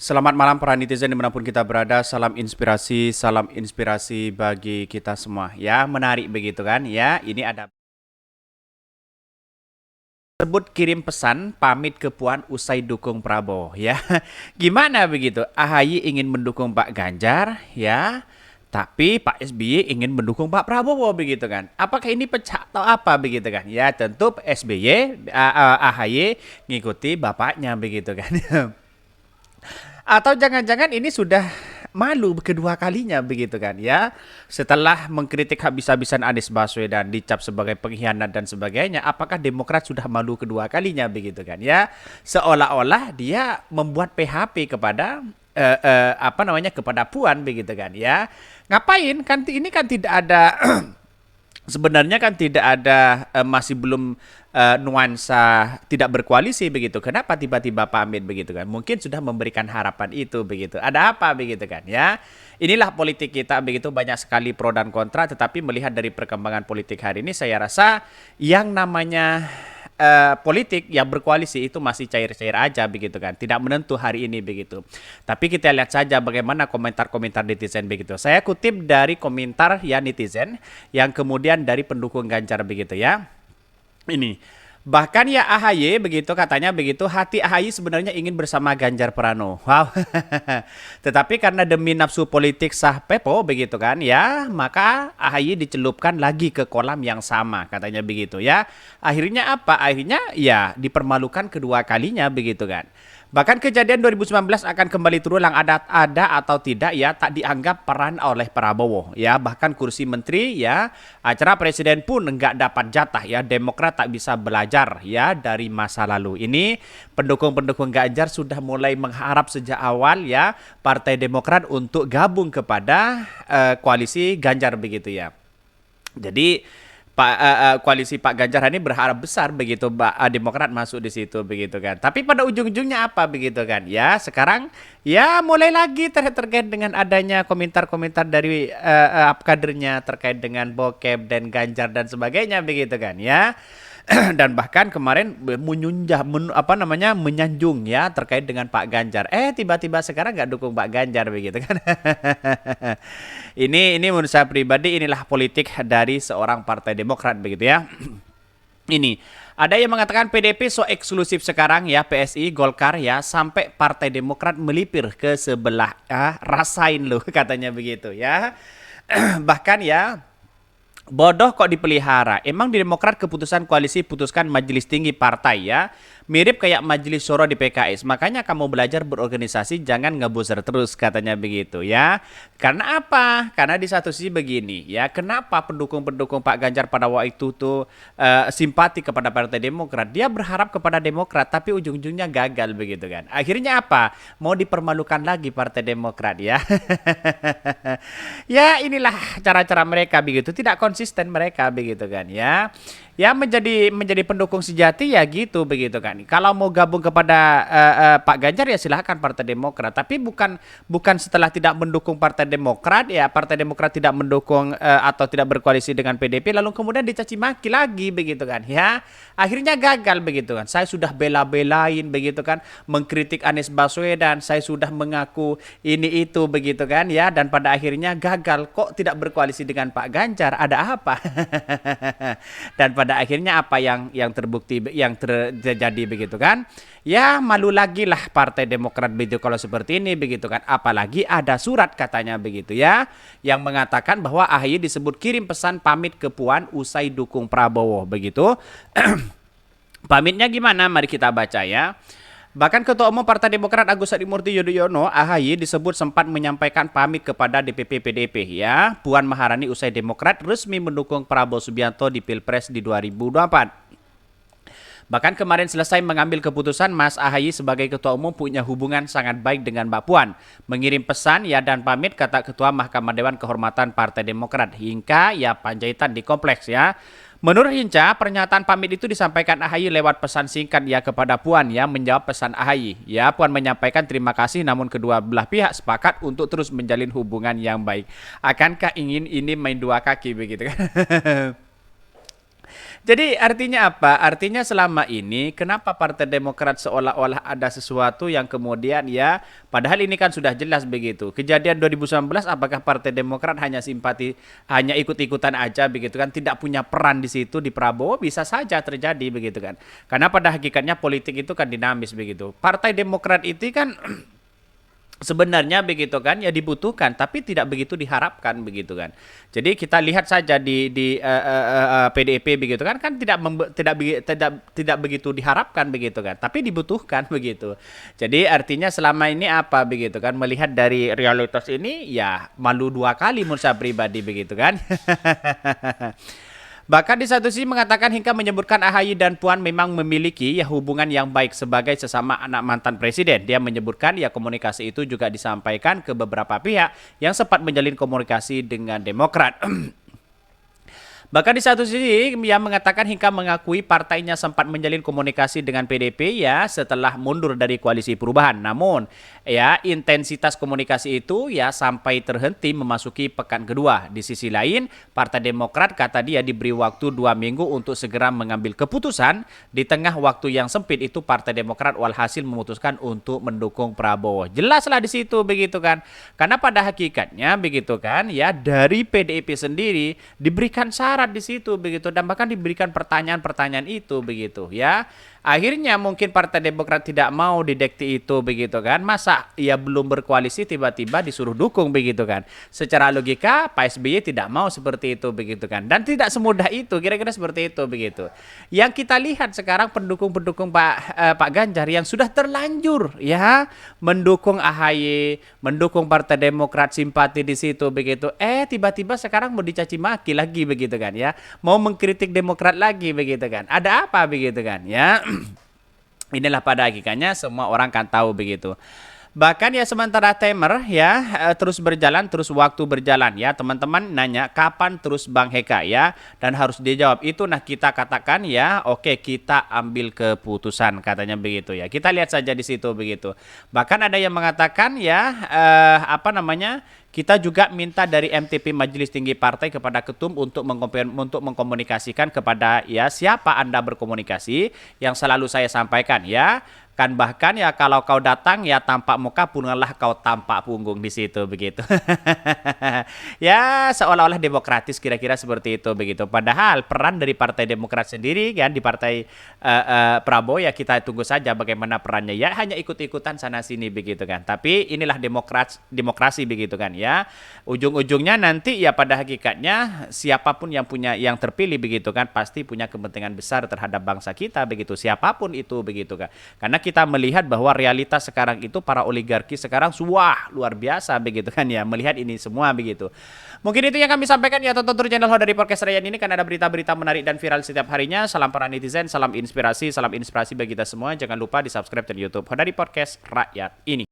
Selamat malam para netizen dimanapun kita berada. Salam inspirasi bagi kita semua. Ya, menarik begitu kan? Ya, ini ada sebut kirim pesan pamit ke Puan usai dukung Prabowo. Ya, gimana begitu? AHY ingin mendukung Pak Ganjar, ya. Tapi Pak SBY ingin mendukung Pak Prabowo begitu kan? Apakah ini pecah atau apa begitu kan? Ya tentu SBY, AHY ngikuti bapaknya begitu kan? Atau jangan-jangan ini sudah malu kedua kalinya begitu kan ya. Setelah mengkritik habis-habisan Anies Baswedan dicap sebagai pengkhianat dan sebagainya, apakah Demokrat sudah malu kedua kalinya begitu kan ya. Seolah-olah dia membuat PHP kepada apa namanya kepada Puan begitu kan ya. Ngapain kan ini kan tidak ada sebenarnya kan tidak ada masih belum nuansa tidak berkoalisi begitu. Kenapa tiba-tiba pamit begitu kan? Mungkin sudah memberikan harapan itu begitu. Ada apa begitu kan ya? Inilah politik kita begitu, banyak sekali pro dan kontra, tetapi melihat dari perkembangan politik hari ini saya rasa yang namanya politik yang berkoalisi itu masih cair-cair aja begitu kan, tidak menentu hari ini begitu. Tapi kita lihat saja bagaimana komentar-komentar netizen begitu. Saya kutip dari komentar ya netizen yang kemudian dari pendukung Ganjar begitu ya. Ini bahkan ya AHY begitu katanya begitu, hati AHY sebenarnya ingin bersama Ganjar Pranowo. Wow. Tetapi karena demi nafsu politik sah Pepo begitu kan ya, maka AHY dicelupkan lagi ke kolam yang sama katanya begitu ya. Akhirnya apa? Akhirnya ya dipermalukan kedua kalinya begitu kan. Bahkan kejadian 2019 akan kembali terulang, ada atau tidak ya, tak dianggap peran oleh Prabowo ya. Bahkan kursi menteri ya, acara presiden pun enggak dapat jatah ya. Demokrat tak bisa belajar ya dari masa lalu. Ini pendukung-pendukung Ganjar sudah mulai mengharap sejak awal ya Partai Demokrat untuk gabung kepada koalisi Ganjar begitu ya. Jadi koalisi Pak Ganjar ini berharap besar begitu Demokrat masuk di situ begitu kan. Tapi pada ujung-ujungnya apa begitu kan? Ya sekarang ya mulai lagi terkait dengan adanya komentar-komentar dari kadernya terkait dengan bokep dan Ganjar dan sebagainya begitu kan ya. Dan bahkan kemarin apa namanya menyanjung ya terkait dengan Pak Ganjar. Tiba-tiba sekarang nggak dukung Pak Ganjar begitu kan. Ini menurut saya pribadi inilah politik dari seorang partai Demokrat begitu ya. Ini ada yang mengatakan PDP so eksklusif sekarang ya, PSI, Golkar ya, sampai Partai Demokrat melipir ke sebelah ya, rasain loh katanya begitu ya. Bahkan ya bodoh kok dipelihara. Emang di Demokrat keputusan koalisi putuskan majelis tinggi partai ya. Mirip kayak majelis syuro di PKS. Makanya kamu belajar berorganisasi jangan ngebuser terus katanya begitu ya. Karena apa? Karena di satu sisi begini ya. Kenapa pendukung-pendukung Pak Ganjar pada waktu itu tuh simpati kepada Partai Demokrat? Dia berharap kepada Demokrat tapi ujung-ujungnya gagal begitu kan. Akhirnya apa? Mau dipermalukan lagi Partai Demokrat ya. Ya inilah cara-cara mereka begitu, tidak konsisten mereka begitu kan ya. Ya menjadi pendukung sejati ya gitu begitu kan. Kalau mau gabung kepada Pak Ganjar ya silahkan Partai Demokrat, tapi bukan setelah tidak mendukung Partai Demokrat ya Partai Demokrat tidak mendukung atau tidak berkoalisi dengan PDP lalu kemudian dicaci maki lagi begitu kan ya. Akhirnya gagal begitu kan. Saya sudah bela-belain begitu kan, mengkritik Anies Baswedan, saya sudah mengaku ini itu begitu kan ya, dan pada akhirnya gagal. Kok tidak berkoalisi dengan Pak Ganjar? Ada apa? Dan pada akhirnya apa yang terbukti yang terjadi begitu kan? Ya malu lagi lah Partai Demokrat begitu kalau seperti ini begitu kan. Apalagi ada surat katanya begitu ya yang mengatakan bahwa AHY disebut kirim pesan pamit ke Puan usai dukung Prabowo begitu. Pamitnya gimana? Mari kita baca ya. Bahkan Ketua Umum Partai Demokrat Agus Harimurti Yudhoyono AHY disebut sempat menyampaikan pamit kepada DPP PDIP ya. Puan Maharani usai Demokrat resmi mendukung Prabowo Subianto di Pilpres di 2024. Bahkan kemarin selesai mengambil keputusan, Mas AHY sebagai Ketua Umum punya hubungan sangat baik dengan Mbak Puan. Mengirim pesan ya dan pamit kata Ketua Mahkamah Dewan Kehormatan Partai Demokrat hingga ya Panjaitan di kompleks ya. Menurut Hinca, pernyataan pamit itu disampaikan AHY lewat pesan singkat ya kepada Puan ya menjawab pesan AHY. Ya, Puan menyampaikan terima kasih namun kedua belah pihak sepakat untuk terus menjalin hubungan yang baik. Akankah ingin ini main dua kaki begitu kan? Jadi artinya apa? Artinya selama ini kenapa Partai Demokrat seolah-olah ada sesuatu yang kemudian ya padahal ini kan sudah jelas begitu. Kejadian 2019 apakah Partai Demokrat hanya simpati hanya ikut-ikutan aja begitu kan tidak punya peran di situ di Prabowo bisa saja terjadi begitu kan. Karena pada hakikatnya politik itu kan dinamis begitu. Partai Demokrat itu kan sebenarnya begitu kan ya dibutuhkan tapi tidak begitu diharapkan begitu kan. Jadi kita lihat saja di PDIP begitu kan tidak begitu diharapkan begitu kan tapi dibutuhkan begitu. Jadi artinya selama ini apa begitu kan melihat dari realitas ini ya malu dua kali menurut saya pribadi begitu kan. Bahkan di satu sisi mengatakan hingga menyebutkan AHY dan Puan memang memiliki ya hubungan yang baik sebagai sesama anak mantan presiden. Dia menyebutkan ya komunikasi itu juga disampaikan ke beberapa pihak yang sempat menjalin komunikasi dengan Demokrat. Bahkan di satu sisi yang mengatakan hingga mengakui partainya sempat menjalin komunikasi dengan PDP ya setelah mundur dari koalisi perubahan. Namun ya intensitas komunikasi itu ya sampai terhenti memasuki pekan kedua. Di sisi lain Partai Demokrat kata dia diberi waktu 2 minggu untuk segera mengambil keputusan. Di tengah waktu yang sempit itu Partai Demokrat walhasil memutuskan untuk mendukung Prabowo. Jelaslah di situ begitu kan. Karena pada hakikatnya begitu kan ya dari PDIP sendiri diberikan syarat di situ begitu dan bahkan diberikan pertanyaan-pertanyaan itu begitu ya. Akhirnya mungkin Partai Demokrat tidak mau didekti itu begitu kan. Masa ia belum berkoalisi tiba-tiba disuruh dukung begitu kan. Secara logika Pak SBY tidak mau seperti itu begitu kan. Dan tidak semudah itu kira-kira seperti itu begitu. Yang kita lihat sekarang pendukung-pendukung Pak Ganjar yang sudah terlanjur ya mendukung AHY, mendukung Partai Demokrat simpati di situ begitu. Tiba-tiba sekarang mau dicaci maki lagi begitu kan ya. Mau mengkritik Demokrat lagi begitu kan. Ada apa begitu kan ya. Inilah pada hakikatnya semua orang kan tahu begitu. Bahkan ya sementara timer ya terus berjalan terus waktu berjalan ya teman-teman nanya kapan terus Bang Heka ya dan harus dijawab itu nah kita katakan ya oke kita ambil keputusan katanya begitu ya kita lihat saja di situ begitu bahkan ada yang mengatakan ya apa namanya kita juga minta dari MTP Majelis Tinggi Partai kepada Ketum untuk mengkomunikasikan kepada ya siapa Anda berkomunikasi yang selalu saya sampaikan ya kan bahkan ya kalau kau datang ya tampak muka punahlah kau tampak punggung di situ begitu. Ya seolah-olah demokratis kira-kira seperti itu begitu. Padahal peran dari Partai Demokrat sendiri kan di Partai Prabowo ya kita tunggu saja bagaimana perannya ya hanya ikut-ikutan sana sini begitu kan. Tapi inilah demokrasi begitu kan ya. Ujung-ujungnya nanti ya pada hakikatnya siapapun yang terpilih begitu kan pasti punya kepentingan besar terhadap bangsa kita begitu siapapun itu begitu kan. Karena kita melihat bahwa realitas sekarang itu para oligarki sekarang wah luar biasa begitu kan ya melihat ini semua begitu. Mungkin itu yang kami sampaikan ya tonton terus channel Hodari Podcast Rayan ini kan ada berita-berita menarik dan viral setiap harinya. Salam para netizen, salam inspirasi bagi kita semua. Jangan lupa di subscribe channel YouTube Hodari Podcast Rakyat ini.